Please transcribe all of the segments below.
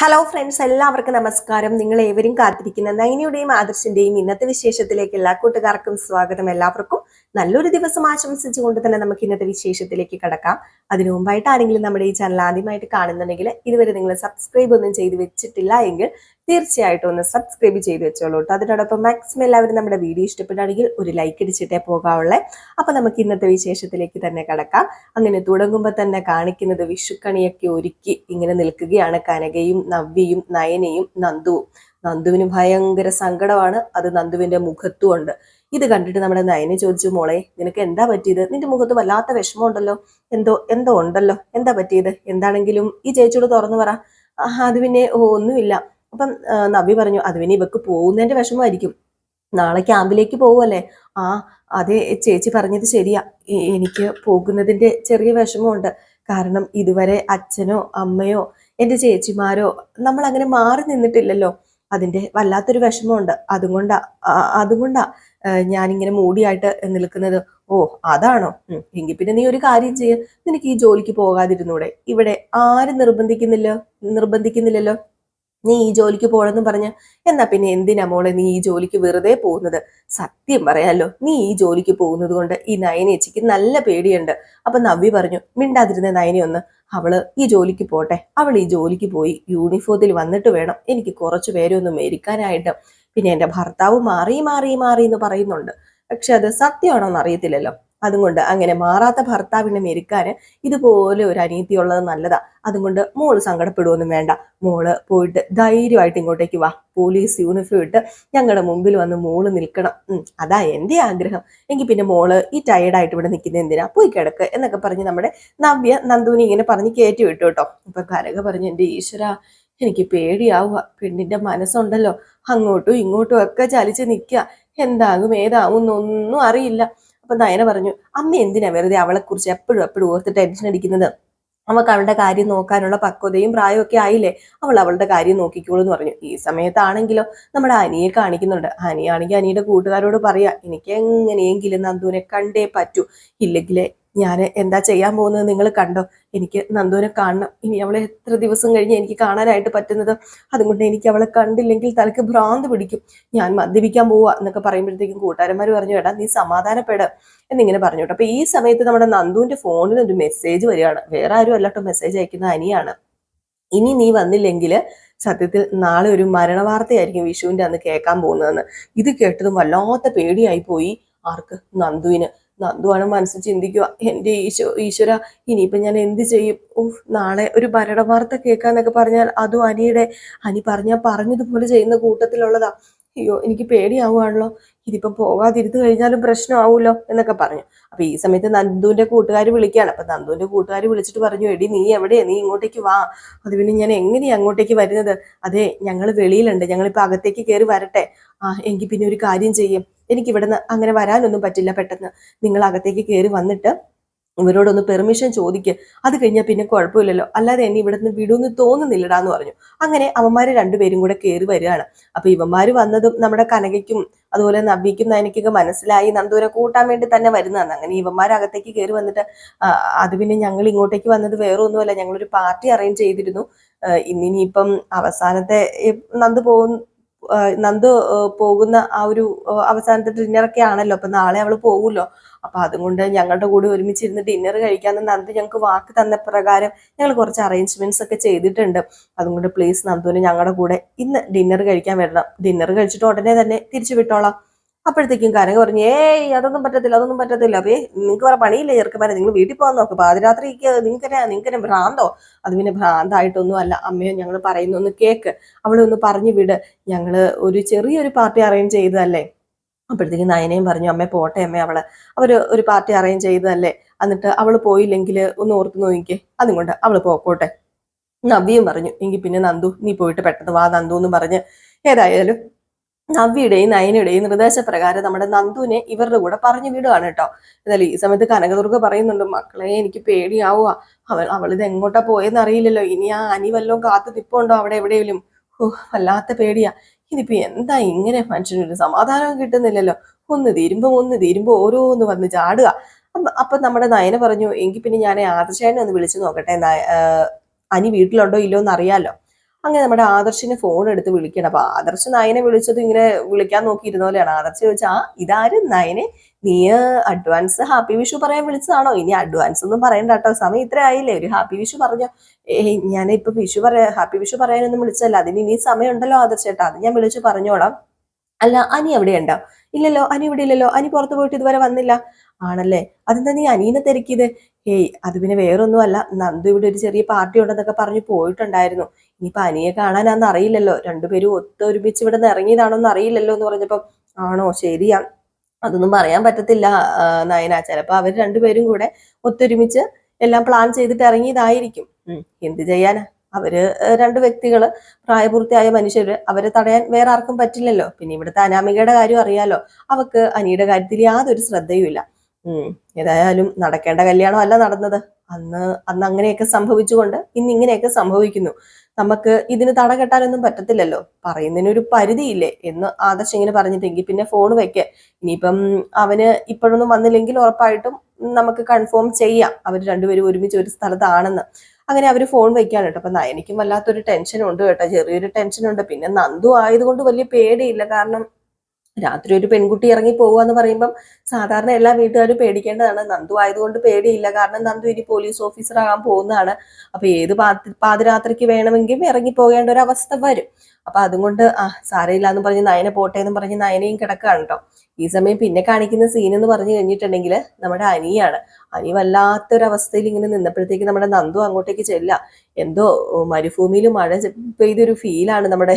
Hello friends, എല്ലാവർക്കും നമസ്കാരം. നിങ്ങൾ ഏവരും കാത്തിരിക്കുന്ന നൈനിയുടെയും ആദർശിന്റെയും ഇന്നത്തെ വിശേഷത്തിലേക്ക് എല്ലാ കൂട്ടുകാർക്കും സ്വാഗതം. എല്ലാവർക്കും നല്ലൊരു ദിവസം ആശംസിച്ചുകൊണ്ട് തന്നെ നമുക്ക് ഇന്നത്തെ വിശേഷത്തിലേക്ക് കടക്കാം. അതിനു മുമ്പായിട്ട് ആരെങ്കിലും നമ്മുടെ ഈ ചാനൽ ആദ്യമായിട്ട് കാണുന്നുണ്ടെങ്കിൽ ഇതുവരെ നിങ്ങൾ സബ്സ്ക്രൈബ് ഒന്നും ചെയ്ത് വെച്ചിട്ടില്ല എങ്കിൽ തീർച്ചയായിട്ടും ഒന്ന് സബ്സ്ക്രൈബ് ചെയ്ത് വെച്ചോളൂ കേട്ടോ. അതിനോടൊപ്പം മാക്സിമം എല്ലാവരും നമ്മുടെ വീഡിയോ ഇഷ്ടപ്പെടുകയാണെങ്കിൽ ഒരു ലൈക്ക് അടിച്ചിട്ടേ പോകാവുള്ളേ. അപ്പൊ നമുക്ക് ഇന്നത്തെ വിശേഷത്തിലേക്ക് തന്നെ കടക്കാം. അങ്ങനെ തുടങ്ങുമ്പോൾ തന്നെ കാണിക്കുന്നത് വിഷുക്കണിയൊക്കെ ഒരുക്കി ഇങ്ങനെ നിൽക്കുകയാണ് കനകയും നവ്യയും നയനയും നന്ദുവും. നന്ദുവിന് ഭയങ്കര സങ്കടമാണ്, അത് നന്ദുവിന്റെ മുഖത്തും ഉണ്ട്. ഇത് കണ്ടിട്ട് നമ്മുടെ നയനെ ചോദിച്ചു, മോളെ നിനക്ക് എന്താ പറ്റിയത്? നിന്റെ മുഖത്ത് വല്ലാത്ത വിഷമമുണ്ടല്ലോ, എന്തോ എന്തോ ഉണ്ടല്ലോ, എന്താ പറ്റിയത്? എന്താണെങ്കിലും ഈ ചേച്ചിയോട് തുറന്നു പറ. അത് പിന്നെ ഒന്നുമില്ല. അപ്പം നവ്യ പറഞ്ഞു, അത് പിന്നെ ഇവക്ക് പോകുന്നതിന്റെ വിഷമമായിരിക്കും, നാളെ ക്യാമ്പിലേക്ക് പോവല്ലേ. ആ അതെ, ചേച്ചി പറഞ്ഞത് ശരിയാ, എനിക്ക് പോകുന്നതിന്റെ ചെറിയ വിഷമമുണ്ട്. കാരണം ഇതുവരെ അച്ഛനോ അമ്മയോ എൻ്റെ ചേച്ചിമാരോ നമ്മൾ അങ്ങനെ മാറി നിന്നിട്ടില്ലല്ലോ, അതിന്റെ വല്ലാത്തൊരു വിഷമമുണ്ട്. അതുകൊണ്ടാ ഞാനിങ്ങനെ മൂടിയായിട്ട് നിൽക്കുന്നത്. ഓ അതാണോ? എങ്കിൽ പിന്നെ നീ ഒരു കാര്യം ചെയ്യ, നിനക്ക് ഈ ജോലിക്ക് പോകാതിരുന്നൂടെ? ഇവിടെ ആരും നിർബന്ധിക്കുന്നില്ലല്ലോ നീ ഈ ജോലിക്ക് പോകണമെന്ന് പറഞ്ഞ്. എന്നാ പിന്നെ എന്തിനാ മോളെ നീ ഈ ജോലിക്ക് വെറുതെ പോകുന്നത്? സത്യം പറയാലോ, നീ ഈ ജോലിക്ക് പോകുന്നത് കൊണ്ട് ഈ നയനേച്ചിക്ക് നല്ല പേടിയുണ്ട്. അപ്പൊ നവ്യ പറഞ്ഞു, മിണ്ടാതിരുന്ന നയനെ അവള് ഈ ജോലിക്ക് പോട്ടെ, അവൾ ഈ ജോലിക്ക് പോയി യൂണിഫോമിൽ വന്നിട്ട് വേണം എനിക്ക് കുറച്ചു പേരെ ഒന്ന് മേരിക്കാനായിട്ട്. പിന്നെ എന്റെ ഭർത്താവ് മാറി മാറി മാറി എന്ന് പറയുന്നുണ്ട്, പക്ഷെ അത് സത്യമാണോന്ന് അറിയത്തില്ലല്ലോ. അതുകൊണ്ട് അങ്ങനെ മാറാത്ത ഭർത്താവിനെ മെരുക്കാന് ഇതുപോലെ ഒരു അനീതി ഉള്ളത് നല്ലതാ. അതുകൊണ്ട് മോള് സങ്കടപ്പെടുവൊന്നും വേണ്ട. മോള് പോയിട്ട് ധൈര്യമായിട്ട് ഇങ്ങോട്ടേക്ക് വാ. പോലീസ് യൂണിഫോം ഇട്ട് ഞങ്ങളുടെ മുമ്പിൽ വന്ന് മോള് നിൽക്കണം. അതാ എന്റെ ആഗ്രഹം. എങ്കിൽ പിന്നെ മോള് ഈ ടയർഡായിട്ട് ഇവിടെ നിൽക്കുന്ന എന്തിനാ? പോയി കിടക്ക് എന്നൊക്കെ പറഞ്ഞ് നമ്മുടെ നവ്യ നന്ദുവിനെ ഇങ്ങനെ പറഞ്ഞ് കയറ്റി വിട്ടു കേട്ടോ. അപ്പൊ കനക പറഞ്ഞു, എന്റെ ഈശ്വര എനിക്ക് പേടിയാവുക. പെണ്ണിന്റെ മനസ്സുണ്ടല്ലോ, അങ്ങോട്ടും ഇങ്ങോട്ടും ഒക്കെ ചലിച്ച് നിൽക്കുക. എന്താകും ഏതാകും എന്നൊന്നും അറിയില്ല. അപ്പൊ നയന പറഞ്ഞു, അമ്മ എന്തിനാ വെറുതെ അവളെ കുറിച്ച് എപ്പോഴും ഓർത്ത് ടെൻഷൻ അടിക്കുന്നത്? അവൾക്ക് അവളുടെ കാര്യം നോക്കാനുള്ള പക്വതയും പ്രായവും ഒക്കെ ആയില്ലേ, അവൾ അവളുടെ കാര്യം നോക്കിക്കോളൂ എന്ന് പറഞ്ഞു. ഈ സമയത്താണെങ്കിലോ നമ്മുടെ അനിയെ കാണിക്കുന്നുണ്ട്. അനിയാണെങ്കിൽ അനിയുടെ കൂട്ടുകാരോട് പറയാ, എനിക്ക് എങ്ങനെയെങ്കിലും നന്ദുവിനെ കണ്ടേ പറ്റൂ, ഇല്ലെങ്കിലേ ഞാൻ എന്താ ചെയ്യാൻ പോകുന്നത് നിങ്ങൾ കണ്ടോ. എനിക്ക് നന്ദുവിനെ കാണണം. ഇനി അവളെ എത്ര ദിവസം കഴിഞ്ഞ് എനിക്ക് കാണാനായിട്ട് പറ്റുന്നത്? അതുകൊണ്ട് എനിക്ക് അവളെ കണ്ടില്ലെങ്കിൽ തലക്ക് ഭ്രാന്ത് പിടിക്കും. ഞാൻ മദ്യപിക്കാൻ പോവാ എന്നൊക്കെ പറയുമ്പോഴത്തേക്കും കൂട്ടുകാരന്മാർ പറഞ്ഞു, എടാ നീ സമാധാനപ്പെട് എന്നിങ്ങനെ പറഞ്ഞോട്ടെ. അപ്പൊ ഈ സമയത്ത് നമ്മുടെ നന്ദുവിന്റെ ഫോണിൽ ഒരു മെസ്സേജ് വരികയാണ്. വേറെ ആരും അല്ലാട്ടോ മെസ്സേജ് അയക്കുന്ന അനിയാണ്. ഇനി നീ വന്നില്ലെങ്കിൽ സത്യത്തിൽ നാളെ ഒരു മരണ വാർത്തയായിരിക്കും വിഷുവിന്റെ അന്ന് കേൾക്കാൻ പോകുന്നതെന്ന്. ഇത് കേട്ടതും വല്ലാത്ത പേടിയായി പോയി. ആർക്ക്? നന്ദുവിന്. നന്ദുവാണ് മനസ്സിൽ ചിന്തിക്കുക, എന്റെ ഈശ്വര ഇനിയിപ്പൊ ഞാൻ എന്ത് ചെയ്യും? നാളെ ഒരു മരണ വാർത്ത കേൾക്കാന്നൊക്കെ പറഞ്ഞാൽ അതും അനി പറഞ്ഞതുപോലെ ചെയ്യുന്ന കൂട്ടത്തിലുള്ളതാ. അയ്യോ എനിക്ക് പേടിയാവുകയാണല്ലോ, ഇതിപ്പം പോകാതിരുന്ന് കഴിഞ്ഞാലും പ്രശ്നമാവൂലോ എന്നൊക്കെ പറഞ്ഞു. അപ്പൊ ഈ സമയത്ത് നന്ദുവിന്റെ കൂട്ടുകാർ വിളിക്കുകയാണ്. അപ്പൊ നന്ദുവിന്റെ കൂട്ടുകാർ വിളിച്ചിട്ട് പറഞ്ഞു, എടി നീ എവിടെയാ? നീ ഇങ്ങോട്ടേക്ക് വാ. അത് പിന്നെ ഞാൻ എങ്ങനെയാ അങ്ങോട്ടേക്ക് വരുന്നത്? അതെ ഞങ്ങൾ വെളിയിലുണ്ട്, ഞങ്ങളിപ്പോ അകത്തേക്ക് കയറി വരട്ടെ? എങ്കിൽ പിന്നെ ഒരു കാര്യം ചെയ്യും, എനിക്ക് ഇവിടുന്ന് അങ്ങനെ വരാനൊന്നും പറ്റില്ല. പെട്ടെന്ന് നിങ്ങൾ അകത്തേക്ക് കയറി വന്നിട്ട് ഇവരോടൊന്ന് പെർമിഷൻ ചോദിക്കുക, അത് കഴിഞ്ഞാൽ പിന്നെ കുഴപ്പമില്ലല്ലോ, അല്ലാതെ എന്നെ ഇവിടെ നിന്ന് വിടുമെന്ന് തോന്നുന്നില്ലടാന്ന് പറഞ്ഞു. അങ്ങനെ അവന്മാര് രണ്ടുപേരും കൂടെ കയറി വരികയാണ്. അപ്പൊ ഇവന്മാര് വന്നതും നമ്മുടെ കനകയ്ക്കും അതുപോലെ നവ്യയ്ക്കും നയനയ്ക്കൊക്കെ മനസ്സിലായി നന്ദൂരെ കൂട്ടാൻ വേണ്ടി തന്നെ വരുന്നതാണ്. അങ്ങനെ ഇവന്മാർ അകത്തേക്ക് കയറി വന്നിട്ട്, അത് പിന്നെ ഞങ്ങൾ ഇങ്ങോട്ടേക്ക് വന്നത് വേറെ ഒന്നുമല്ല, ഞങ്ങളൊരു പാർട്ടി അറേഞ്ച് ചെയ്തിരുന്നു. ഇന്നിനിയിപ്പം അവസാനത്തെ നന്ദു പോകുന്ന ആ ഒരു അവസാനത്തെ ഡിന്നറൊക്കെ ആണല്ലോ. അപ്പൊ നാളെ അവള് പോകുമല്ലോ. അപ്പൊ അതുകൊണ്ട് ഞങ്ങളുടെ കൂടെ ഒരുമിച്ചിരുന്ന് ഡിന്നർ കഴിക്കാന്ന് നന്ദു ഞങ്ങൾക്ക് വാക്ക് തന്ന പ്രകാരം ഞങ്ങൾ കുറച്ച് അറേഞ്ച്മെന്റ്സ് ഒക്കെ ചെയ്തിട്ടുണ്ട്. അതുകൊണ്ട് പ്ലീസ് നന്ദുവിന് ഞങ്ങളുടെ കൂടെ ഇന്ന് ഡിന്നർ കഴിക്കാൻ വരണം. ഡിന്നർ കഴിച്ചിട്ട് ഉടനെ തന്നെ തിരിച്ചു വിട്ടോളാം. അപ്പോഴത്തേക്കും കനക പറഞ്ഞു, അതൊന്നും പറ്റത്തില്ല. അപ്പൊ നിങ്ങൾക്ക് വേറെ പണിയില്ലേ ചെറുക്കന്മാരെ, നിങ്ങൾ വീട്ടിൽ പോകാൻ നോക്ക്. പാതിരാത്രിക്ക് നിങ്ങൾക്കെന്നെ ഭ്രാന്തോ? അത് പിന്നെ ഭ്രാന്തായിട്ടൊന്നും അല്ല അമ്മയോ, ഞങ്ങൾ പറയുന്നൊന്ന് കേക്ക്, അവളെ ഒന്ന് പറഞ്ഞു വിട്, ഞങ്ങള് ഒരു ചെറിയൊരു പാർട്ടി അറേഞ്ച് ചെയ്തതല്ലേ. അപ്പോഴത്തേക്കും നയനയും പറഞ്ഞു, അമ്മ പോട്ടെ അമ്മ, അവര് ഒരു പാർട്ടി അറേഞ്ച് ചെയ്തതല്ലേ, എന്നിട്ട് അവള് പോയില്ലെങ്കിൽ ഒന്ന് ഓർത്ത് നോക്കിക്കേ, അതുകൊണ്ട് അവള് പോക്കോട്ടെ. നവ്യയും പറഞ്ഞു, എങ്കിൽ പിന്നെ നന്ദു നീ പോയിട്ട് പെട്ടെന്ന് വാ നന്ദു എന്ന് പറഞ്ഞ് ഏതായാലും നവ്യയുടെയും നയനയുടെയും നിർദ്ദേശപ്രകാരം നമ്മുടെ നന്ദുവിനെ ഇവരുടെ കൂടെ പറഞ്ഞു വിടുകയാണ് കേട്ടോ. എന്നാലും ഈ സമയത്ത് കനകദുർഗ പറയുന്നുണ്ട്, മക്കളെ എനിക്ക് പേടിയാവുക, അവളിത് എങ്ങോട്ടാ പോയെന്ന് അറിയില്ലല്ലോ, ഇനി ആ അനി വല്ലതും കാത്തു നിപ്പുണ്ടോ അവിടെ എവിടെയെങ്കിലും? വല്ലാത്ത പേടിയാ. ഇതിപ്പോ എന്താ ഇങ്ങനെ? മനുഷ്യനൊരു സമാധാനവും കിട്ടുന്നില്ലല്ലോ. ഒന്ന് തീരുമ്പോ ഓരോന്ന് വന്ന് ചാടുക. അപ്പൊ നമ്മുടെ നയന പറഞ്ഞു, എങ്കിൽ പിന്നെ ഞാൻ ആദർശേനെ ഒന്ന് വിളിച്ചു നോക്കട്ടെ, അനി വീട്ടിലുണ്ടോ ഇല്ലോ എന്ന് അറിയാലോ. അങ്ങനെ നമ്മുടെ ആദർശിനെ ഫോൺ എടുത്ത് വിളിക്കണം. അപ്പൊ ആദർശ് നയനെ വിളിച്ചത് ഇങ്ങനെ വിളിക്കാൻ നോക്കിയിരുന്ന പോലെയാണ്. ആദർശ് ചോദിച്ചാ, ഇതാരും നയനെ, നീ അഡ്വാൻസ് ഹാപ്പി വിഷു പറയാൻ വിളിച്ചതാണോ? ഇനി അഡ്വാൻസ് ഒന്നും പറയണ്ട കേട്ടോ, സമയം ഇത്ര ആയില്ലേ, ഒരു ഹാപ്പി വിഷു പറഞ്ഞോ. ഞാൻ ഇപ്പൊ ഹാപ്പി വിഷു പറയാനൊന്നും വിളിച്ചല്ല, അതിന് ഇനി സമയം ഉണ്ടല്ലോ ആദർശേട്ടാ, അത് ഞാൻ വിളിച്ചു പറഞ്ഞോളാം. അല്ല, അനി എവിടെയുണ്ടോ? ഇല്ലല്ലോ, അനി ഇവിടെ ഇല്ലല്ലോ, അനി പുറത്തു പോയിട്ട് ഇതുവരെ വന്നില്ല. ആണല്ലേ, അതെന്താ നീ അനീനെ തിരക്കിയത്? അത് പിന്നെ വേറൊന്നും അല്ല, നന്ദു ഇവിടെ ഒരു ചെറിയ പാർട്ടി ഉണ്ടെന്നൊക്കെ പറഞ്ഞു പോയിട്ടുണ്ടായിരുന്നു. ഇനിയിപ്പൊ അനിയെ കാണാനാന്ന് അറിയില്ലല്ലോ, രണ്ടുപേരും ഒത്തൊരുമിച്ച് ഇവിടെ നിന്ന് ഇറങ്ങിയതാണോന്ന് അറിയില്ലല്ലോ എന്ന് പറഞ്ഞപ്പോ, ആണോ, ശരിയാ, അതൊന്നും പറയാൻ പറ്റത്തില്ല നയന, ചിലപ്പോ അവർ രണ്ടുപേരും കൂടെ ഒത്തൊരുമിച്ച് എല്ലാം പ്ലാൻ ചെയ്തിട്ട് ഇറങ്ങിയതായിരിക്കും. എന്ത് ചെയ്യാനാ, അവര് രണ്ട് വ്യക്തികള്, പ്രായപൂർത്തിയായ മനുഷ്യര്, അവരെ തടയാൻ വേറെ ആർക്കും പറ്റില്ലല്ലോ. പിന്നെ ഇവിടുത്തെ അനാമികയുടെ കാര്യം അറിയാലോ, അവക്ക് അനിയുടെ കാര്യത്തിൽ യാതൊരു ശ്രദ്ധയുമില്ല. ഏതായാലും നടക്കേണ്ട കല്യാണം അല്ല നടന്നത്. അന്ന് അന്ന് അങ്ങനെയൊക്കെ സംഭവിച്ചുകൊണ്ട് ഇന്ന് ഇങ്ങനെയൊക്കെ സംഭവിക്കുന്നു. നമുക്ക് ഇതിന് തടകെട്ടാനൊന്നും പറ്റത്തില്ലല്ലോ, പറയുന്നതിനൊരു പരിധിയില്ലേ എന്ന് ആദർശ് ഇങ്ങനെ പറഞ്ഞിട്ടെങ്കിൽ പിന്നെ ഫോൺ വെക്ക്. ഇനിയിപ്പം അവന് ഇപ്പോഴൊന്നും വന്നില്ലെങ്കിൽ ഉറപ്പായിട്ടും നമുക്ക് കൺഫേം ചെയ്യാം അവർ രണ്ടുപേരും ഒരുമിച്ച് ഒരു സ്ഥലത്താണെന്ന്. അങ്ങനെ അവര് ഫോൺ വെക്കാണ് കേട്ടോ. അപ്പൊ നയനിക്കും വല്ലാത്തൊരു ടെൻഷനുണ്ട് കേട്ടോ, ചെറിയൊരു ടെൻഷനുണ്ട്. പിന്നെ നന്ദു ആയതുകൊണ്ട് വലിയ പേടിയില്ല, കാരണം രാത്രി ഒരു പെൺകുട്ടി ഇറങ്ങി പോകുക എന്ന് പറയുമ്പം സാധാരണ എല്ലാ വീട്ടുകാരും പേടിക്കേണ്ടതാണ്. നന്ദു ആയതുകൊണ്ട് പേടിയില്ല, കാരണം നന്ദു ഇനി പോലീസ് ഓഫീസർ ആകാൻ പോകുന്നതാണ്. അപ്പൊ ഏത് പാതിരാത്രിക്ക് വേണമെങ്കിലും ഇറങ്ങി പോകേണ്ട ഒരു അവസ്ഥ വരും. അപ്പൊ അതുകൊണ്ട് സാരയില്ല എന്ന് പറഞ്ഞ് നയനെ പോട്ടെ എന്ന് പറഞ്ഞ് നയനെയും കിടക്കുകയാണ് കേട്ടോ. ഈ സമയം പിന്നെ കാണിക്കുന്ന സീൻ എന്ന് പറഞ്ഞു കഴിഞ്ഞിട്ടുണ്ടെങ്കിൽ നമ്മുടെ അനിയാണ്. അനി വല്ലാത്തൊരവസ്ഥയിൽ ഇങ്ങനെ നിന്നപ്പോഴത്തേക്ക് നമ്മുടെ നന്ദു അങ്ങോട്ടേക്ക് ചെല്ല. എന്തോ മരുഭൂമിയിൽ മഴ പെയ്തൊരു ഫീലാണ് നമ്മുടെ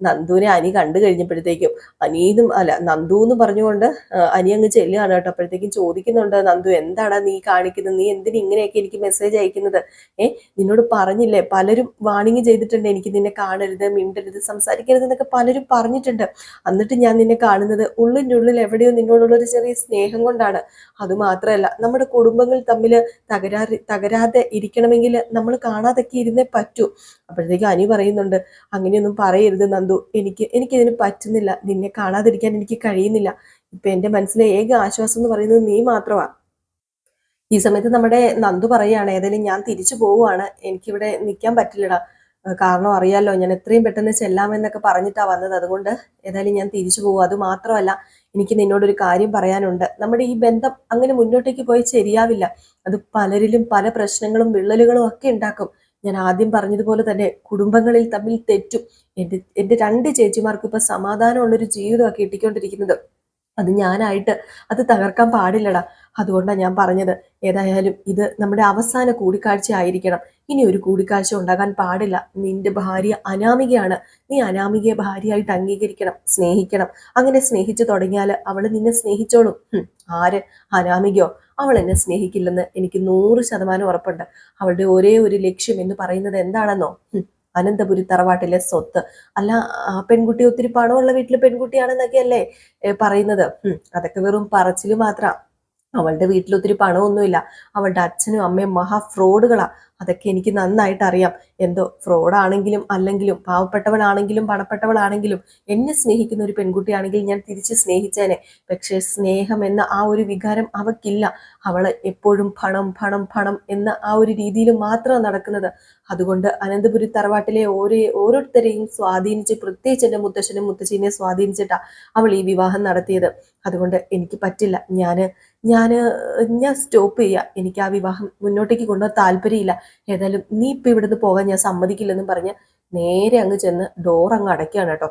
നന്ദുവിനെ അനി കണ്ടു കഴിഞ്ഞപ്പോഴത്തേക്കും. അനീന്നും അല്ല, നന്ദു എന്ന് പറഞ്ഞുകൊണ്ട് അനി അങ്ങ് ചെല്ലുകയാണ് കേട്ടോ. അപ്പോഴത്തേക്കും ചോദിക്കുന്നുണ്ട്, നന്ദു എന്താടാ നീ കാണിക്കുന്നത്, നീ എന്തിനു ഇങ്ങനെയൊക്കെ എനിക്ക് മെസ്സേജ് അയക്കുന്നത്? നിന്നോട് പറഞ്ഞില്ലേ, പലരും വാണിംഗ് ചെയ്തിട്ടുണ്ട്, എനിക്ക് നിന്നെ കാണരുത്, മിണ്ടരുത്, സംസാരിക്കരുത് എന്നൊക്കെ പലരും പറഞ്ഞിട്ടുണ്ട്. എന്നിട്ട് ഞാൻ നിന്നെ കാണുന്നത് ഉള്ളിൻ്റെ ഉള്ളിൽ എവിടെയോ നിന്നോടുള്ള ഒരു ചെറിയ സ്നേഹം കൊണ്ടാണ്. അതുമാത്രമല്ല, നമ്മുടെ കുടുംബങ്ങൾ തമ്മിൽ തകരാതെ ഇരിക്കണമെങ്കിൽ നമ്മൾ കാണാതൊക്കെ ഇരുന്നേ പറ്റൂ. അപ്പോഴത്തേക്കും അനി പറയുന്നുണ്ട്, അങ്ങനെയൊന്നും പറയരുത് നന്ദു, എനിക്കിതിന് പറ്റുന്നില്ല, നിന്നെ കാണാതിരിക്കാൻ എനിക്ക് കഴിയുന്നില്ല. ഇപ്പൊ എന്റെ മനസ്സിലെ ഏക ആശ്വാസം എന്ന് പറയുന്നത് നീ മാത്രമാണ്. ഈ സമയത്ത് നമ്മുടെ നന്ദു പറയാണ്, ഏതായാലും ഞാൻ തിരിച്ചു പോവുകയാണ്, എനിക്കിവിടെ നിൽക്കാൻ പറ്റില്ലടാ, കാരണം അറിയാലോ ഞാൻ എത്രയും പെട്ടെന്ന് ചെല്ലാമെന്നൊക്കെ പറഞ്ഞിട്ടാ വന്നത്, അതുകൊണ്ട് ഏതായാലും ഞാൻ തിരിച്ചു പോകും. അത് മാത്രമല്ല, എനിക്ക് നിന്നോടൊരു കാര്യം പറയാനുണ്ട്. നമ്മുടെ ഈ ബന്ധം അങ്ങനെ മുന്നോട്ടേക്ക് പോയി ശരിയാവില്ല, അത് പലരിലും പല പ്രശ്നങ്ങളും വിള്ളലുകളും ഒക്കെ ഉണ്ടാക്കും. ഞാൻ ആദ്യം പറഞ്ഞതുപോലെ തന്നെ കുടുംബങ്ങളിൽ തമ്മിൽ തെറ്റും. എന്റെ രണ്ട് ചേച്ചിമാർക്കും ഇപ്പൊ സമാധാനമുള്ളൊരു ജീവിതമൊക്കെ കിട്ടിക്കൊണ്ടിരിക്കുന്നത്, അത് ഞാനായിട്ട് അത് തകർക്കാൻ പാടില്ലടാ. അതുകൊണ്ടാണ് ഞാൻ പറഞ്ഞത്, ഏതായാലും ഇത് നമ്മുടെ അവസാന കൂടിക്കാഴ്ച ആയിരിക്കണം, ഇനി ഒരു കൂടിക്കാഴ്ച ഉണ്ടാകാൻ പാടില്ല. നിന്റെ ഭാര്യ അനാമികയാണ്, നീ അനാമികയെ ഭാര്യയായിട്ട് അംഗീകരിക്കണം, സ്നേഹിക്കണം. അങ്ങനെ സ്നേഹിച്ചു തുടങ്ങിയാൽ അവള് നിന്നെ സ്നേഹിച്ചോളും. ആര്? അനാമികയോ? അവൾ എന്നെ സ്നേഹിക്കില്ലെന്ന് എനിക്ക് 100% ഉറപ്പുണ്ട്. അവളുടെ ഒരേ ഒരു ലക്ഷ്യം എന്ന് പറയുന്നത് എന്താണെന്നോ? അനന്തപുരി തറവാട്ടിലെ സ്വത്ത്. അല്ല, ആ പെൺകുട്ടി ഒത്തിരി പണമുള്ള വീട്ടിലെ പെൺകുട്ടിയാണെന്നൊക്കെയല്ലേ പറയുന്നത്? അതൊക്കെ വെറും പറച്ചില് മാത്രം. അവളുടെ വീട്ടിൽ ഒത്തിരി പണമൊന്നുമില്ല, അവളുടെ അച്ഛനും അമ്മയും മഹാ ഫ്രോഡുകളാ. അതൊക്കെ എനിക്ക് നന്നായിട്ട് അറിയാം. എന്തോ ഫ്രോഡാണെങ്കിലും അല്ലെങ്കിലും, പാവപ്പെട്ടവളാണെങ്കിലും പണപ്പെട്ടവളാണെങ്കിലും, എന്നെ സ്നേഹിക്കുന്ന ഒരു പെൺകുട്ടിയാണെങ്കിൽ ഞാൻ തിരിച്ച് സ്നേഹിച്ചേനെ. പക്ഷേ സ്നേഹം എന്ന ആ ഒരു വികാരം അവക്കില്ല. അവള് എപ്പോഴും പണം പണം പണം എന്ന ആ ഒരു രീതിയിൽ മാത്രമാണ് നടക്കുന്നത്. അതുകൊണ്ട് അനന്തപുരി തറവാട്ടിലെ ഓരോരുത്തരെയും സ്വാധീനിച്ച്, പ്രത്യേകിച്ച് എൻ്റെ മുത്തശ്ശനും മുത്തശ്ശീനെ സ്വാധീനിച്ചിട്ടാ അവൾ ഈ വിവാഹം നടത്തിയത്. അതുകൊണ്ട് എനിക്ക് പറ്റില്ല, ഞാൻ സ്റ്റോപ്പ് ചെയ്യുക, എനിക്ക് ആ വിവാഹം മുന്നോട്ടേക്ക് കൊണ്ടുപോകാൻ താല്പര്യമില്ല. ഏതായാലും നീ ഇപ്പൊ ഇവിടുന്ന് പോകാൻ ഞാൻ സമ്മതിക്കില്ലെന്നും പറഞ്ഞ് നേരെ അങ്ങ് ചെന്ന് ഡോർ അങ്ങ് അടയ്ക്കുകയാണ് കേട്ടോ.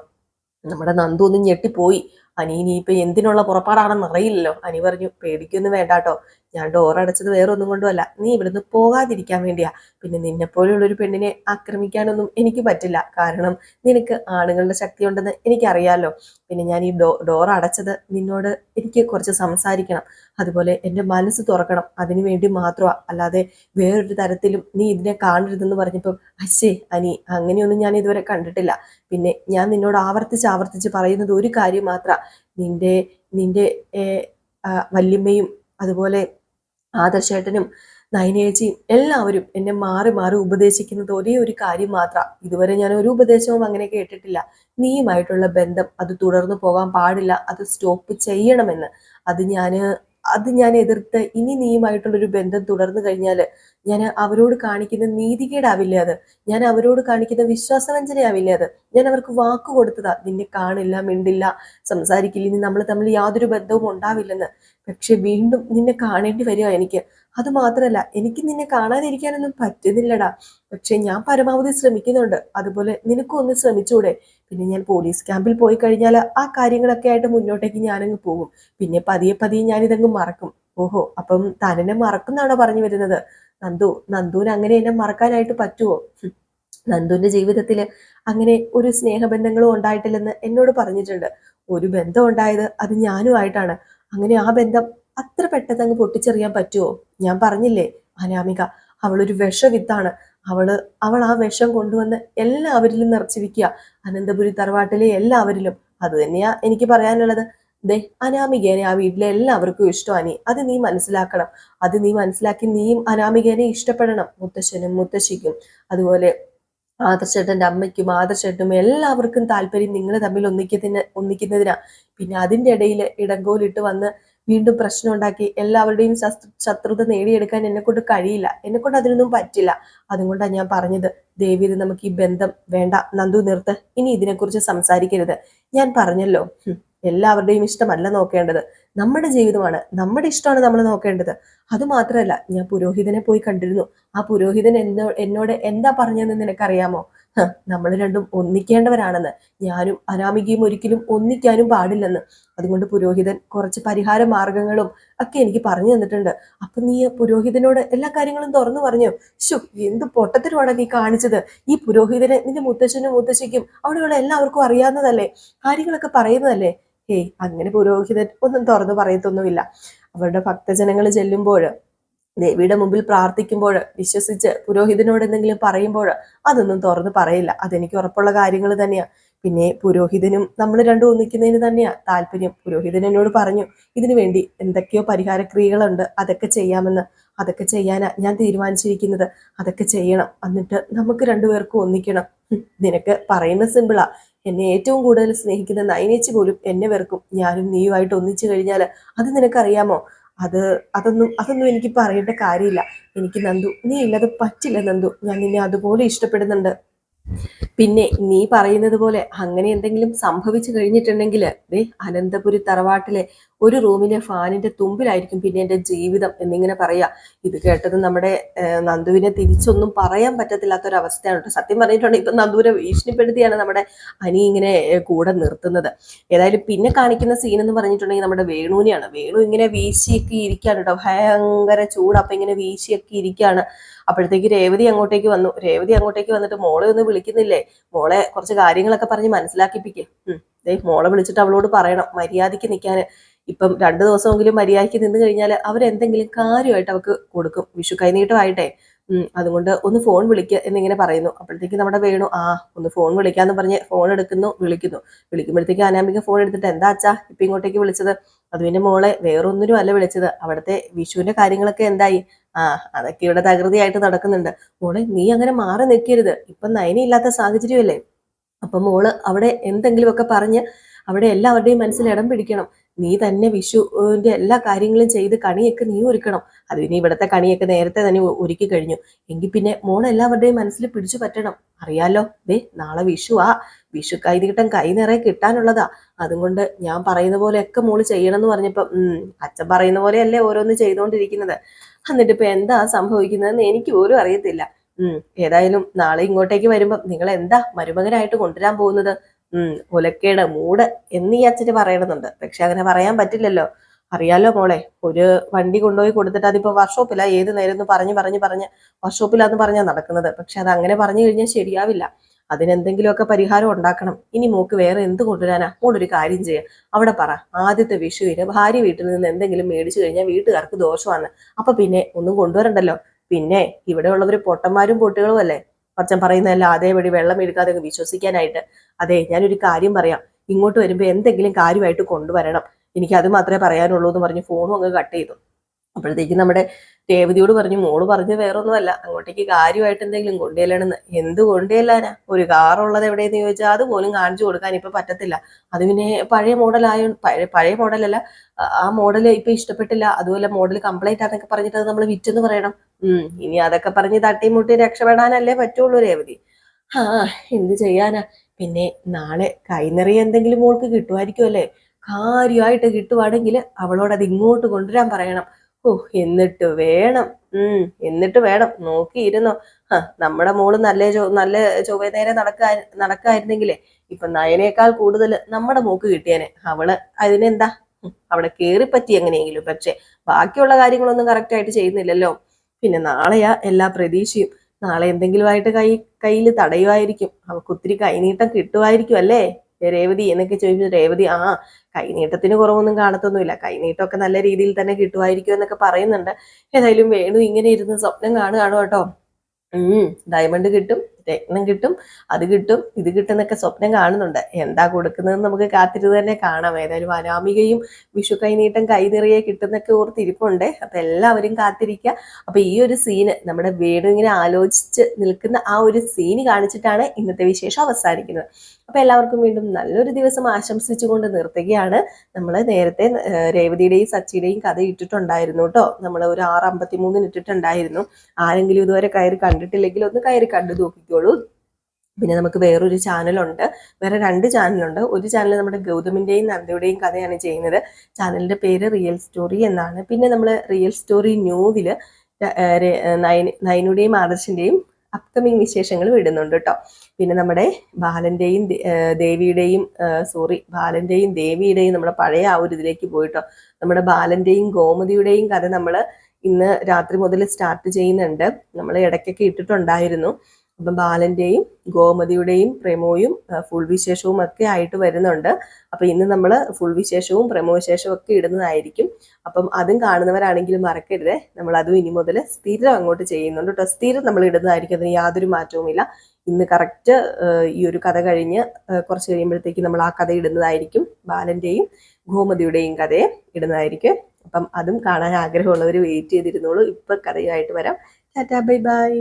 നമ്മുടെ നന്ദു ഒന്ന് ഞെട്ടിപ്പോയി. അനി ഇനിയിപ്പൊ എന്തിനുള്ള പുറപ്പാടാണെന്ന് അറിയില്ലല്ലോ. അനി പറഞ്ഞു, പേടിക്കൊന്നും വേണ്ട കേട്ടോ, ഞാൻ ഡോർ അടച്ചത് വേറെ ഒന്നും കൊണ്ടുമല്ല, നീ ഇവിടുന്ന് പോകാതിരിക്കാൻ വേണ്ടിയാ. പിന്നെ നിന്നെപ്പോലുള്ളൊരു പെണ്ണിനെ ആക്രമിക്കാനൊന്നും എനിക്ക് പറ്റില്ല, കാരണം നിനക്ക് ആണുങ്ങളുടെ ശക്തി ഉണ്ടെന്ന് എനിക്കറിയാലോ. പിന്നെ ഞാൻ ഈ ഡോർ അടച്ചത് നിന്നോട് എനിക്ക് കുറച്ച് സംസാരിക്കണം, അതുപോലെ എൻ്റെ മനസ്സ് തുറക്കണം, അതിനു വേണ്ടി മാത്രമാ. അല്ലാതെ വേറൊരു തരത്തിലും നീ ഇതിനെ കാണരുതെന്ന് പറഞ്ഞപ്പോൾ, അശ്ശേ അനി, അങ്ങനെയൊന്നും ഞാൻ ഇതുവരെ കണ്ടിട്ടില്ല. പിന്നെ ഞാൻ നിന്നോട് ആവർത്തിച്ച് പറയുന്നത് ഒരു കാര്യം മാത്രം, നിന്റെ വല്യമ്മയും അതുപോലെ ആദർശേട്ടനും നയനേച്ചിയും എല്ലാവരും എന്നെ മാറി മാറി ഉപദേശിക്കുന്നത് ഒരേ ഒരു കാര്യം മാത്രം. ഇതുവരെ ഞാൻ ഒരു ഉപദേശവും അങ്ങനെ കേട്ടിട്ടില്ല. നീയുമായിട്ടുള്ള ബന്ധം അത് തുടർന്നു പോകാൻ പാടില്ല, അത് സ്റ്റോപ്പ് ചെയ്യണമെന്ന്. അത് അത് ഞാൻ എതിർത്ത് ഇനി നീയുമായിട്ടുള്ളൊരു ബന്ധം തുടർന്നു കഴിഞ്ഞാൽ ഞാൻ അവരോട് കാണിക്കുന്ന നീതികേടാവില്ലേ അത്? ഞാൻ അവരോട് കാണിക്കുന്ന വിശ്വാസവഞ്ചനയാവില്ലേ അത്? ഞാൻ അവർക്ക് വാക്ക് കൊടുത്തതാ, നിന്നെ കാണില്ല, മിണ്ടില്ല, സംസാരിക്കില്ല, ഇനി നമ്മൾ തമ്മിൽ യാതൊരു ബന്ധവും ഉണ്ടാവില്ലെന്ന്. പക്ഷെ വീണ്ടും നിന്നെ കാണേണ്ടി വരിക എനിക്ക്. അത് മാത്രല്ല, എനിക്ക് നിന്നെ കാണാതിരിക്കാനൊന്നും പറ്റുന്നില്ലടാ. പക്ഷെ ഞാൻ പരമാവധി ശ്രമിക്കുന്നുണ്ട്. അതുപോലെ നിനക്കും ഒന്ന് ശ്രമിച്ചൂടെ? പിന്നെ ഞാൻ പോലീസ് ക്യാമ്പിൽ പോയി കഴിഞ്ഞാൽ ആ കാര്യങ്ങളൊക്കെ ആയിട്ട് മുന്നോട്ടേക്ക് ഞാനങ്ങ് പോകും. പിന്നെ പതിയെ പതിയെ ഞാനിതങ്ങ് മറക്കും. ഓഹോ, അപ്പം താനെന്നെ മറക്കുന്നാണോ പറഞ്ഞു വരുന്നത്? നന്ദുവിന് അങ്ങനെ എന്നെ മറക്കാനായിട്ട് പറ്റുമോ? നന്ദുവിന്റെ ജീവിതത്തിൽ അങ്ങനെ ഒരു സ്നേഹബന്ധങ്ങളും ഉണ്ടായിട്ടില്ലെന്ന് എന്നോട് പറഞ്ഞിട്ടുണ്ട്. ഒരു ബന്ധം ഉണ്ടായത് അത് ഞാനുമായിട്ടാണ്. അങ്ങനെ ആ ബന്ധം അത്ര പെട്ടെന്ന് അങ്ങ് പൊട്ടിച്ചെറിയാൻ പറ്റുമോ? ഞാൻ പറഞ്ഞില്ലേ, അനാമിക അവളൊരു വിഷവിത്താണ്. അവൾ ആ വിഷം കൊണ്ടുവന്ന് എല്ലാവരിലും നിറച്ചു വെക്കുക, അനന്തപുരി തറവാട്ടിലെ എല്ലാവരിലും. അത് തന്നെയാ എനിക്ക് പറയാനുള്ളത്. ദേ, അനാമികേനെ ആ വീട്ടിലെ എല്ലാവർക്കും ഇഷ്ടമാണ്. അത് നീ മനസ്സിലാക്കണം. അത് നീ മനസ്സിലാക്കി നീയും അനാമികേനെ ഇഷ്ടപ്പെടണം. മുത്തശ്ശനും മുത്തശ്ശിക്കും അതുപോലെ ആദർശേട്ടന്റെ അമ്മയ്ക്കും ആദർശേട്ടനും എല്ലാവർക്കും താല്പര്യം നിങ്ങൾ തമ്മിൽ ഒന്നിക്കുന്നതിനാ. പിന്നെ അതിന്റെ ഇടയിൽ ഇടങ്കോലിട്ട് വന്ന് വീണ്ടും പ്രശ്നം ഉണ്ടാക്കി എല്ലാവരുടെയും ശത്രുത നേടിയെടുക്കാൻ എന്നെ കൊണ്ട് കഴിയില്ല. എന്നെ കൊണ്ട് അതിനൊന്നും പറ്റില്ല. അതുകൊണ്ടാണ് ഞാൻ പറഞ്ഞത്, ദേവി നമുക്ക് ഈ ബന്ധം വേണ്ട. നന്ദു നിർത്ത്, ഇനി ഇതിനെക്കുറിച്ച് സംസാരിക്കരുത്. ഞാൻ പറഞ്ഞല്ലോ, എല്ലാവരുടെയും ഇഷ്ടമല്ല നോക്കേണ്ടത്, നമ്മുടെ ജീവിതമാണ്, നമ്മുടെ ഇഷ്ടമാണ് നമ്മൾ നോക്കേണ്ടത്. അത് മാത്രമല്ല, ഞാൻ പുരോഹിതനെ പോയി കണ്ടിരുന്നു. ആ പുരോഹിതൻ എന്നോട് എന്താ പറഞ്ഞതെന്ന് നിനക്കറിയാമോ? നമ്മൾ രണ്ടും ഒന്നിക്കേണ്ടവരാണെന്ന്. ഞാനും അനാമികയും ഒരിക്കലും ഒന്നിക്കാനും പാടില്ലെന്ന്. അതുകൊണ്ട് പുരോഹിതൻ കുറച്ച് പരിഹാര മാർഗങ്ങളും ഒക്കെ എനിക്ക് പറഞ്ഞു തന്നിട്ടുണ്ട്. അപ്പൊ നീ പുരോഹിതനോട് എല്ലാ കാര്യങ്ങളും തുറന്നു പറഞ്ഞു? ശു, എന്ത് പൊട്ടത്തിനുമാണ് നീ കാണിച്ചത്? ഈ പുരോഹിതനെ നിന്റെ മുത്തശ്ശനും മുത്തശ്ശിക്കും അവിടെയുള്ള എല്ലാവർക്കും അറിയാവുന്നതല്ലേ, കാര്യങ്ങളൊക്കെ പറയുന്നതല്ലേ. അങ്ങനെ പുരോഹിതൻ ഒന്നും തുറന്നു പറയത്തൊന്നുമില്ല. അവരുടെ ഭക്തജനങ്ങൾ ചെല്ലുമ്പോൾ, ദേവിയുടെ മുമ്പിൽ പ്രാർത്ഥിക്കുമ്പോൾ, വിശ്വസിച്ച് പുരോഹിതനോട് എന്തെങ്കിലും പറയുമ്പോൾ അതൊന്നും തുറന്ന് പറയില്ല. അതെനിക്ക് ഉറപ്പുള്ള കാര്യങ്ങൾ തന്നെയാ. പിന്നെ പുരോഹിതനും നമ്മൾ രണ്ടും ഒന്നിക്കുന്നതിന് തന്നെയാ താല്പര്യം. പുരോഹിതൻ എന്നോട് പറഞ്ഞു, ഇതിനു വേണ്ടി എന്തൊക്കെയോ പരിഹാര ക്രിയകളുണ്ട്, അതൊക്കെ ചെയ്യാമെന്ന്. അതൊക്കെ ചെയ്യാനാ ഞാൻ തീരുമാനിച്ചിരിക്കുന്നത്. അതൊക്കെ ചെയ്യണം, എന്നിട്ട് നമുക്ക് രണ്ടുപേർക്കും ഒന്നിക്കണം. നിനക്ക് പറയുന്ന സിമ്പിളാ. എന്നെ ഏറ്റവും കൂടുതൽ സ്നേഹിക്കുന്ന നയനേച്ചി പോലും എന്നെ വെറുക്കും. ഞാനും നീയുമായിട്ട് ഒന്നിച്ചു കഴിഞ്ഞാൽ അത് നിനക്കറിയാമോ? അതൊന്നും എനിക്ക് പറയേണ്ട കാര്യമില്ല. എനിക്ക് നന്ദു, നീ ഇല്ലാതെ പറ്റില്ല നന്ദു. ഞാൻ നിന്നെ അതുപോലെ ഇഷ്ടപ്പെടുന്നുണ്ട്. പിന്നെ നീ പറയുന്നത് പോലെ അങ്ങനെ എന്തെങ്കിലും സംഭവിച്ചു കഴിഞ്ഞിട്ടുണ്ടെങ്കിൽ, അനന്തപുരി തറവാട്ടിലെ ഒരു റൂമിലെ ഫാനിന്റെ തുമ്പിലായിരിക്കും പിന്നെ എന്റെ ജീവിതം എന്നിങ്ങനെ പറയാ. ഇത് കേട്ടത് നമ്മുടെ നന്ദുവിനെ തിരിച്ചൊന്നും പറയാൻ പറ്റത്തില്ലാത്തൊരവസ്ഥയാണ് കേട്ടോ. സത്യം പറഞ്ഞിട്ടുണ്ടെങ്കിൽ ഇപ്പൊ നന്ദുവിനെ ഭീഷണിപ്പെടുത്തിയാണ് നമ്മുടെ അനി ഇങ്ങനെ കൂടെ നിർത്തുന്നത്. ഏതായാലും പിന്നെ കാണിക്കുന്ന സീൻ എന്ന് പറഞ്ഞിട്ടുണ്ടെങ്കിൽ നമ്മുടെ വേണുവിനെയാണ്. വേണു ഇങ്ങനെ വീശിയൊക്കെ ഇരിക്കുകയാണ് കേട്ടോ, ഭയങ്കര ചൂട്. അപ്പൊ ഇങ്ങനെ വീശിയൊക്കെ ഇരിക്കുകയാണ്. അപ്പോഴത്തേക്ക് രേവതി അങ്ങോട്ടേക്ക് വന്നിട്ട്, മോളെ ഒന്ന് വിളിക്കുന്നില്ലേ, മോളെ കുറച്ച് കാര്യങ്ങളൊക്കെ പറഞ്ഞ് മനസ്സിലാക്കിപ്പിക്കും. മോളെ വിളിച്ചിട്ട് അവളോട് പറയണം മര്യാദയ്ക്ക് നിൽക്കാൻ. ഇപ്പം 2 ദിവസമെങ്കിലും മര്യാദയ്ക്ക് നിന്ന് കഴിഞ്ഞാൽ അവരെന്തെങ്കിലും കാര്യമായിട്ട് അവർക്ക് കൊടുക്കും, വിഷു കൈനീട്ടമായിട്ടെ. അതുകൊണ്ട് ഒന്ന് ഫോൺ വിളിക്കുക എന്നിങ്ങനെ പറയുന്നു. അപ്പോഴത്തേക്ക് നമ്മുടെ വേണു ഒന്ന് ഫോൺ വിളിക്കാന്ന് പറഞ്ഞ് ഫോൺ വിളിക്കുമ്പോഴത്തേക്ക് അനാമിക ഫോൺ എടുത്തിട്ട്, എന്താ അച്ഛാ ഇപ്പൊ ഇങ്ങോട്ടേക്ക് വിളിച്ചത്? അത് പിന്നെ മോളെ വേറൊന്നിനും അല്ല വിളിച്ചത്, അവിടുത്തെ വിഷുവിന്റെ കാര്യങ്ങളൊക്കെ എന്തായി? അതൊക്കെ ഇവിടെ തകൃതിയായിട്ട് നടക്കുന്നുണ്ട്. മോളെ നീ അങ്ങനെ മാറി നിൽക്കരുത്, ഇപ്പൊ നയനില്ലാത്ത സാഹചര്യമല്ലേ. അപ്പൊ മോള് അവിടെ എന്തെങ്കിലുമൊക്കെ പറഞ്ഞ് അവിടെ എല്ലാവരുടെയും മനസ്സിൽ ഇടം പിടിക്കണം. നീ തന്നെ വിഷുവിന്റെ എല്ലാ കാര്യങ്ങളും ചെയ്ത് കണിയൊക്കെ നീ ഒരുക്കണം. അത് പിന്നെ ഇവിടുത്തെ കണിയൊക്കെ നേരത്തെ തന്നെ ഒരുക്കി കഴിഞ്ഞു. എങ്കിൽ പിന്നെ മോൾ എല്ലാവരുടെയും മനസ്സിൽ പിടിച്ചു പറ്റണം. അറിയാലോ, നാളെ വിഷു കൈനീട്ടം കൈ നിറയെ കിട്ടാനുള്ളതാ. അതുകൊണ്ട് ഞാൻ പറയുന്ന പോലെയൊക്കെ മോള് ചെയ്യണം എന്ന് പറഞ്ഞപ്പോ, അച്ഛൻ പറയുന്ന പോലെയല്ലേ ഓരോന്ന് ചെയ്തുകൊണ്ടിരിക്കുന്നത്. എന്നിട്ട് ഇപ്പൊ എന്താ സംഭവിക്കുന്നതെന്ന് എനിക്ക് പോലും അറിയത്തില്ല. ഏതായാലും നാളെ ഇങ്ങോട്ടേക്ക് വരുമ്പം നിങ്ങൾ എന്താ മരുമകനായിട്ട് കൊണ്ടുവരാൻ പോകുന്നത്? ഒലക്കേട് മൂട് എന്നീ അച്ഛന് പറയണമെന്നുണ്ട്. പക്ഷെ അങ്ങനെ പറയാൻ പറ്റില്ലല്ലോ. അറിയാലോ മോളെ, ഒരു വണ്ടി കൊണ്ടുപോയി കൊടുത്തിട്ട് അതിപ്പോ വർക്ക്ഷോപ്പില, ഏത് നേരം പറഞ്ഞ് വർക്ക്ഷോപ്പിലാന്ന് പറഞ്ഞാൽ നടക്കുന്നത്. പക്ഷെ അത് അങ്ങനെ പറഞ്ഞു കഴിഞ്ഞാൽ ശരിയാവില്ല. അതിനെന്തെങ്കിലുമൊക്കെ പരിഹാരം ഉണ്ടാക്കണം. ഇനി മോക്ക് വേറെ എന്ത് കൊണ്ടുവരാനാ? മോളൊരു കാര്യം ചെയ്യാം, അവിടെ പറ, ആദ്യത്തെ വിഷുവിന് ഭാര്യ വീട്ടിൽ നിന്ന് എന്തെങ്കിലും മേടിച്ചു കഴിഞ്ഞാൽ വീട്ടുകാർക്ക് ദോഷമാണ്. അപ്പൊ പിന്നെ ഒന്നും കൊണ്ടുവരണ്ടല്ലോ. പിന്നെ ഇവിടെ ഉള്ളവര് പൊട്ടന്മാരും പൊട്ടുകളും അല്ലേ. അച്ഛൻ പറയുന്നതല്ല അതേപടി വെള്ളം എടുക്കാതെ വിശ്വസിക്കാനായിട്ട്. അതെ, ഞാനൊരു കാര്യം പറയാം, ഇങ്ങോട്ട് വരുമ്പോ എന്തെങ്കിലും കാര്യമായിട്ട് കൊണ്ടുവരണം. എനിക്ക് അത് മാത്രമേ പറയാനുള്ളൂ എന്ന് പറഞ്ഞ് ഫോണും അങ്ങ് കട്ട് ചെയ്തു. അപ്പോഴത്തേക്കും നമ്മുടെ രേവതിയോട് പറഞ്ഞു, മോള് പറഞ്ഞ് വേറൊന്നുമല്ല, അങ്ങോട്ടേക്ക് കാര്യമായിട്ട് എന്തെങ്കിലും കൊണ്ടുചെല്ലണമെന്ന്. എന്ത് കൊണ്ടുചെല്ലാനാ? ഒരു കാറുള്ളത് എവിടെയെന്ന് ചോദിച്ചാൽ അതുപോലും കാണിച്ചു കൊടുക്കാൻ ഇപ്പൊ പറ്റത്തില്ല. അത് പിന്നെ പഴയ മോഡലായ പഴയ മോഡലല്ല, ആ മോഡൽ ഇപ്പൊ ഇഷ്ടപ്പെട്ടില്ല, അതുപോലെ മോഡൽ കംപ്ലൈന്റ് ആണെന്നൊക്കെ പറഞ്ഞിട്ട് അത് നമ്മൾ വിറ്റെന്ന് പറയണം. ഇനി അതൊക്കെ പറഞ്ഞ് തട്ടിമുട്ടി രക്ഷപ്പെടാനല്ലേ പറ്റുള്ളൂ രേവതി. ആ, എന്ത് ചെയ്യാനാ? പിന്നെ നാളെ കൈനിറയെ എന്തെങ്കിലും മോൾക്ക് കിട്ടുമായിരിക്കും അല്ലേ? കാര്യമായിട്ട് കിട്ടുവാണെങ്കിൽ അവളോട് അത് ഇങ്ങോട്ട് കൊണ്ടുവരാൻ പറയണം. ഓ, എന്നിട്ട് വേണം നോക്കിയിരുന്നോ. നമ്മുടെ മോള് നല്ല ചൊവ്വ നേരെ നടക്കായിരുന്നെങ്കിലേ ഇപ്പൊ നയനേക്കാൾ കൂടുതൽ നമ്മുടെ മോക്ക് കിട്ടിയേനെ. അവള് അതിനെന്താ, അവിടെ കേറിപ്പറ്റി എങ്ങനെയെങ്കിലും. പക്ഷെ ബാക്കിയുള്ള കാര്യങ്ങളൊന്നും കറക്റ്റ് ആയിട്ട് ചെയ്യുന്നില്ലല്ലോ. പിന്നെ നാളെയാ എല്ലാ പ്രതീക്ഷയും. നാളെ എന്തെങ്കിലുമായിട്ട് കയ്യിൽ തടയുമായിരിക്കും. അവൾക്ക് ഒത്തിരി കൈനീട്ടം കിട്ടുമായിരിക്കും അല്ലേ രേവതി എന്നൊക്കെ ചോദിച്ചു. രേവതി കൈനീട്ടത്തിന് കുറവൊന്നും കാണത്തൊന്നുമില്ല, കൈനീട്ടമൊക്കെ നല്ല രീതിയിൽ തന്നെ കിട്ടുമായിരിക്കും എന്നൊക്കെ പറയുന്നുണ്ട്. ഏതായാലും വേണു ഇങ്ങനെ ഇരുന്ന് സ്വപ്നം കാണുകയാണ് കേട്ടോ. ഡയമണ്ട് കിട്ടും, രത്നം കിട്ടും, അത് കിട്ടും, ഇത് കിട്ടും എന്നൊക്കെ സ്വപ്നം കാണുന്നുണ്ട്. എന്താ കൊടുക്കുന്നതെന്ന് നമുക്ക് കാത്തിരുന്ന് തന്നെ കാണാം. ഏതായാലും അനാമികയും വിഷു കൈനീട്ടം കൈനിറയെ കിട്ടുന്നൊക്കെ ഓർത്തിരിപ്പുണ്ട്. അപ്പൊ എല്ലാവരും കാത്തിരിക്കുക. അപ്പൊ ഈ ഒരു സീന് നമ്മുടെ വേണു ഇങ്ങനെ ആലോചിച്ച് നിൽക്കുന്ന ആ ഒരു സീന് കാണിച്ചിട്ടാണ് ഇന്നത്തെ വിശേഷം അവസാനിക്കുന്നത്. അപ്പൊ എല്ലാവർക്കും വീണ്ടും നല്ലൊരു ദിവസം ആശംസിച്ചുകൊണ്ട് നിർത്തുകയാണ്. നമ്മൾ നേരത്തെ രേവതിയുടെയും സച്ചിയുടെയും കഥ ഇട്ടിട്ടുണ്ടായിരുന്നു കേട്ടോ. നമ്മൾ ഒരു 6:53 ഇട്ടിട്ടുണ്ടായിരുന്നു. ആരെങ്കിലും ഇതുവരെ കയറി കണ്ടിട്ടില്ലെങ്കിൽ ഒന്ന് കയറി കണ്ടു നോക്കിക്കോളൂ. പിന്നെ നമുക്ക് വേറൊരു ചാനലുണ്ട്, വേറെ 2 ചാനലുണ്ട്. ഒരു ചാനൽ നമ്മുടെ ഗൗതമിന്റെയും നന്ദയുടെയും കഥയാണ് ചെയ്യുന്നത്. ചാനലിന്റെ പേര് റിയൽ സ്റ്റോറി എന്നാണ്. പിന്നെ നമ്മൾ റിയൽ സ്റ്റോറി ന്യൂവില് നയനുടെയും ആദർശിന്റെയും അപ്കമിങ് വിശേഷങ്ങൾ വിടുന്നുണ്ട് കേട്ടോ. പിന്നെ നമ്മുടെ ബാലന്റെയും ദേവിയുടെയും നമ്മുടെ പഴയ ആ ഒരു ഇതിലേക്ക് പോയിട്ടോ. നമ്മുടെ ബാലന്റെയും ഗോമതിയുടെയും കഥ നമ്മൾ ഇന്ന് രാത്രി മുതൽ സ്റ്റാർട്ട് ചെയ്യുന്നുണ്ട്. നമ്മൾ ഇടയ്ക്കൊക്കെ ഇട്ടിട്ടുണ്ടായിരുന്നു. അപ്പം ബാലന്റെയും ഗോമതിയുടെയും പ്രമോയും ഫുൾ വിശേഷവും ഒക്കെ ആയിട്ട് വരുന്നുണ്ട്. അപ്പൊ ഇന്ന് നമ്മൾ ഫുൾ വിശേഷവും പ്രമോ വിശേഷവും ഒക്കെ ഇടുന്നതായിരിക്കും. അപ്പം അതും കാണുന്നവരാണെങ്കിലും മറക്കരുത്, നമ്മൾ അതും ഇനി മുതൽ സ്ഥിരം അങ്ങോട്ട് ചെയ്യുന്നുണ്ട് കേട്ടോ. സ്ഥിരം നമ്മൾ ഇടുന്നതായിരിക്കും, അതിന് യാതൊരു മാറ്റവുമില്ല. ഇന്ന് കറക്റ്റ് ഈ ഒരു കഥ കഴിഞ്ഞ് കുറച്ച് കഴിയുമ്പോഴത്തേക്ക് നമ്മൾ ആ കഥ ഇടുന്നതായിരിക്കും. ബാലന്റെയും ഗോമതിയുടെയും കഥയെ ഇടുന്നതായിരിക്കും. അപ്പം അതും കാണാൻ ആഗ്രഹമുള്ളവർ വെയിറ്റ് ചെയ്തിരുന്നോളൂ. ഇപ്പൊ കഥയുമായിട്ട് വരാം. Tata, bye bye.